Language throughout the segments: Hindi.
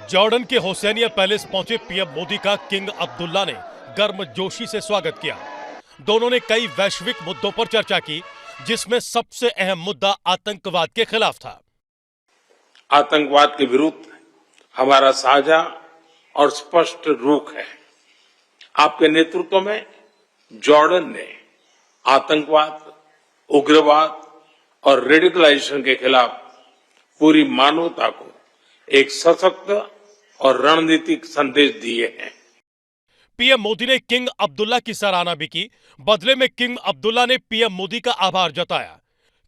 जॉर्डन के हुसैनिया पैलेस पहुंचे पीएम मोदी का किंग अब्दुल्ला ने गर्मजोशी से स्वागत किया। दोनों ने कई वैश्विक मुद्दों पर चर्चा की, जिसमें सबसे अहम मुद्दा आतंकवाद के खिलाफ था। आतंकवाद के विरुद्ध हमारा साझा और स्पष्ट रुख है। आपके नेतृत्व में जॉर्डन ने आतंकवाद, उग्रवाद और रेडिकलाइजेशन के खिलाफ पूरी मानवता को एक सशक्त और रणनीतिक संदेश दिए हैं। पीएम मोदी ने किंग अब्दुल्ला की सराहना भी की। बदले में किंग अब्दुल्ला ने पीएम मोदी का आभार जताया।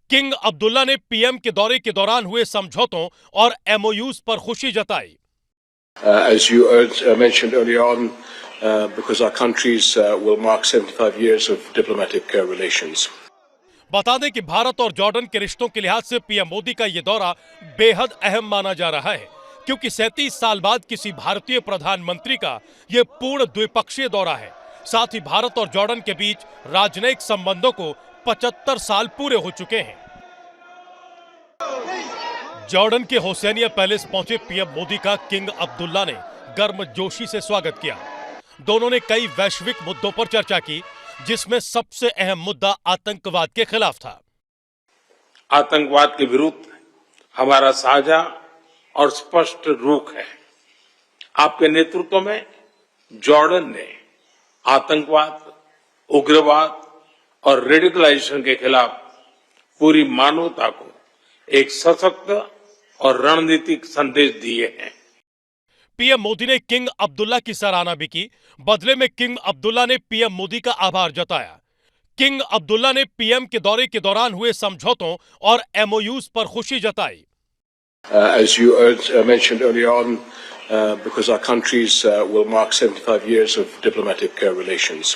किंग अब्दुल्ला ने पीएम के दौरे के दौरान हुए समझौतों और एमओयूज पर खुशी जताई। As you mentioned earlier on, because our countries will mark 75 years of diplomatic relations. बता दें कि भारत और जॉर्डन के रिश्तों के लिहाज से पीएम मोदी का यह दौरा बेहद अहम माना जा रहा है, क्योंकि 37 साल बाद किसी भारतीय प्रधानमंत्री का यह पूर्ण द्विपक्षीय दौरा है। साथ ही भारत और जॉर्डन के बीच राजनयिक संबंधों को 75 साल पूरे हो चुके हैं। जॉर्डन के हुसैनिया पैलेस पहुंचे पीएम मोदी का किंग अब्दुल्ला ने गर्मजोशी से स्वागत किया। दोनों ने कई वैश्विक मुद्दों पर चर्चा की, जिसमें सबसे अहम मुद्दा आतंकवाद के खिलाफ था। आतंकवाद के विरुद्ध हमारा साझा और स्पष्ट रुख है। आपके नेतृत्व में जॉर्डन ने आतंकवाद, उग्रवाद और रेडिकलाइजेशन के खिलाफ पूरी मानवता को एक सशक्त और रणनीतिक संदेश दिए हैं। पीएम मोदी ने किंग अब्दुल्ला की सराहना भी की। बदले में किंग अब्दुल्ला ने पीएम मोदी का आभार जताया। किंग अब्दुल्ला ने पीएम के दौरे के दौरान हुए समझौतों और एमओयूज पर खुशी जताई। As you mentioned earlier on, because our countries will mark 75 years of diplomatic relations.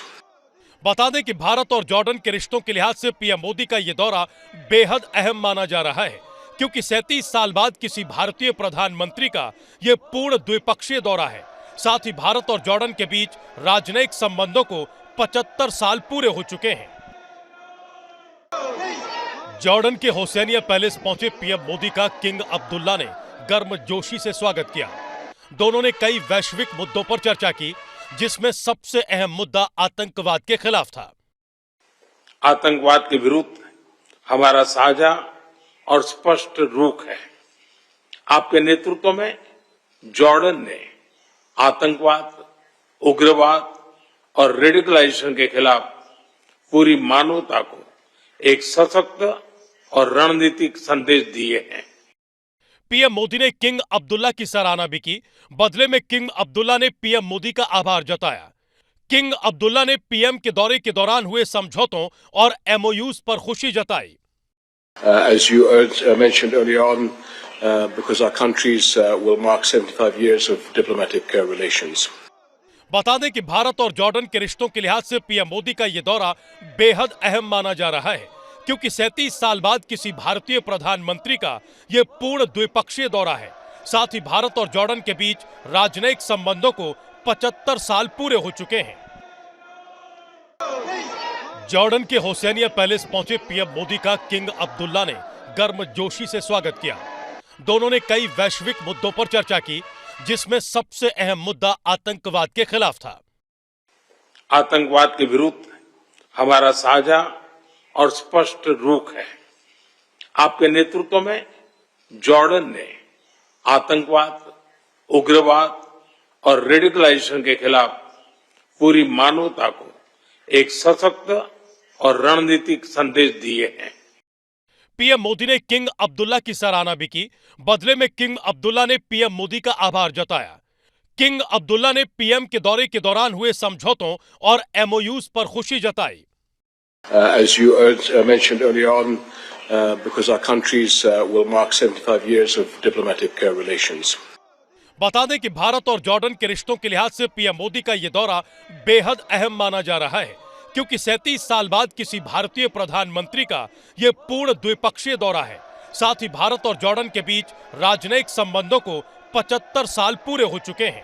बता दें कि भारत और जॉर्डन के रिश्तों के लिहाज से पीएम मोदी का यह दौरा बेहद अहम माना जा रहा है, क्योंकि 37 साल बाद किसी भारतीय प्रधानमंत्री का यह पूर्ण द्विपक्षीय दौरा है। साथ ही भारत और जॉर्डन के बीच राजनयिक संबंधों को 75 साल पूरे हो चुके हैं। जॉर्डन के हुसैनिया पैलेस पहुंचे पीएम मोदी का किंग अब्दुल्ला ने गर्मजोशी से स्वागत किया। दोनों ने कई वैश्विक मुद्दों पर चर्चा की, जिसमें सबसे अहम मुद्दा आतंकवाद के खिलाफ था। आतंकवाद के विरुद्ध हमारा साझा और स्पष्ट रुख है। आपके नेतृत्व में जॉर्डन ने आतंकवाद, उग्रवाद और रेडिकलाइजेशन के खिलाफ पूरी मानवता को एक सशक्त और रणनीतिक संदेश दिए हैं। पीएम मोदी ने किंग अब्दुल्ला की सराहना भी की। बदले में किंग अब्दुल्ला ने पीएम मोदी का आभार जताया। किंग अब्दुल्ला ने पीएम के दौरे के दौरान हुए समझौतों और एमओयूज पर खुशी जताई। As you mentioned earlier on, because our countries will mark 75 years of diplomatic relations. बता दें कि भारत और जॉर्डन के रिश्तों के लिहाज से पीएम मोदी का यह दौरा बेहद अहम माना जा रहा है, क्योंकि 37 साल बाद किसी भारतीय प्रधानमंत्री का यह पूर्ण द्विपक्षीय दौरा है। साथ ही भारत और जॉर्डन के बीच राजनयिक संबंधों को 75 साल पूरे हो चुके हैं। जॉर्डन के हुसैनिया पैलेस पहुंचे पीएम मोदी का किंग अब्दुल्ला ने गर्मजोशी से स्वागत किया। दोनों ने कई वैश्विक मुद्दों पर चर्चा की, जिसमें सबसे अहम मुद्दा आतंकवाद के खिलाफ था। आतंकवाद के विरुद्ध हमारा साझा और स्पष्ट रुख है। आपके नेतृत्व में जॉर्डन ने आतंकवाद, उग्रवाद और रेडिकलाइजेशन के खिलाफ पूरी मानवता को एक सशक्त और रणनीतिक संदेश दिए हैं। पीएम मोदी ने किंग अब्दुल्ला की सराहना भी की। बदले में किंग अब्दुल्ला ने पीएम मोदी का आभार जताया। किंग अब्दुल्ला ने पीएम के दौरे के दौरान हुए समझौतों और एमओयूज पर खुशी जताई। As you mentioned earlier on, because our countries will mark 75 years of diplomatic relations. बता दें कि भारत और जॉर्डन के रिश्तों के लिहाज से पीएम मोदी का यह दौरा बेहद अहम माना जा रहा है, क्योंकि 37 साल बाद किसी भारतीय प्रधानमंत्री का यह पूर्ण द्विपक्षीय दौरा है। साथ ही भारत और जॉर्डन के बीच राजनयिक संबंधों को 75 साल पूरे हो चुके हैं।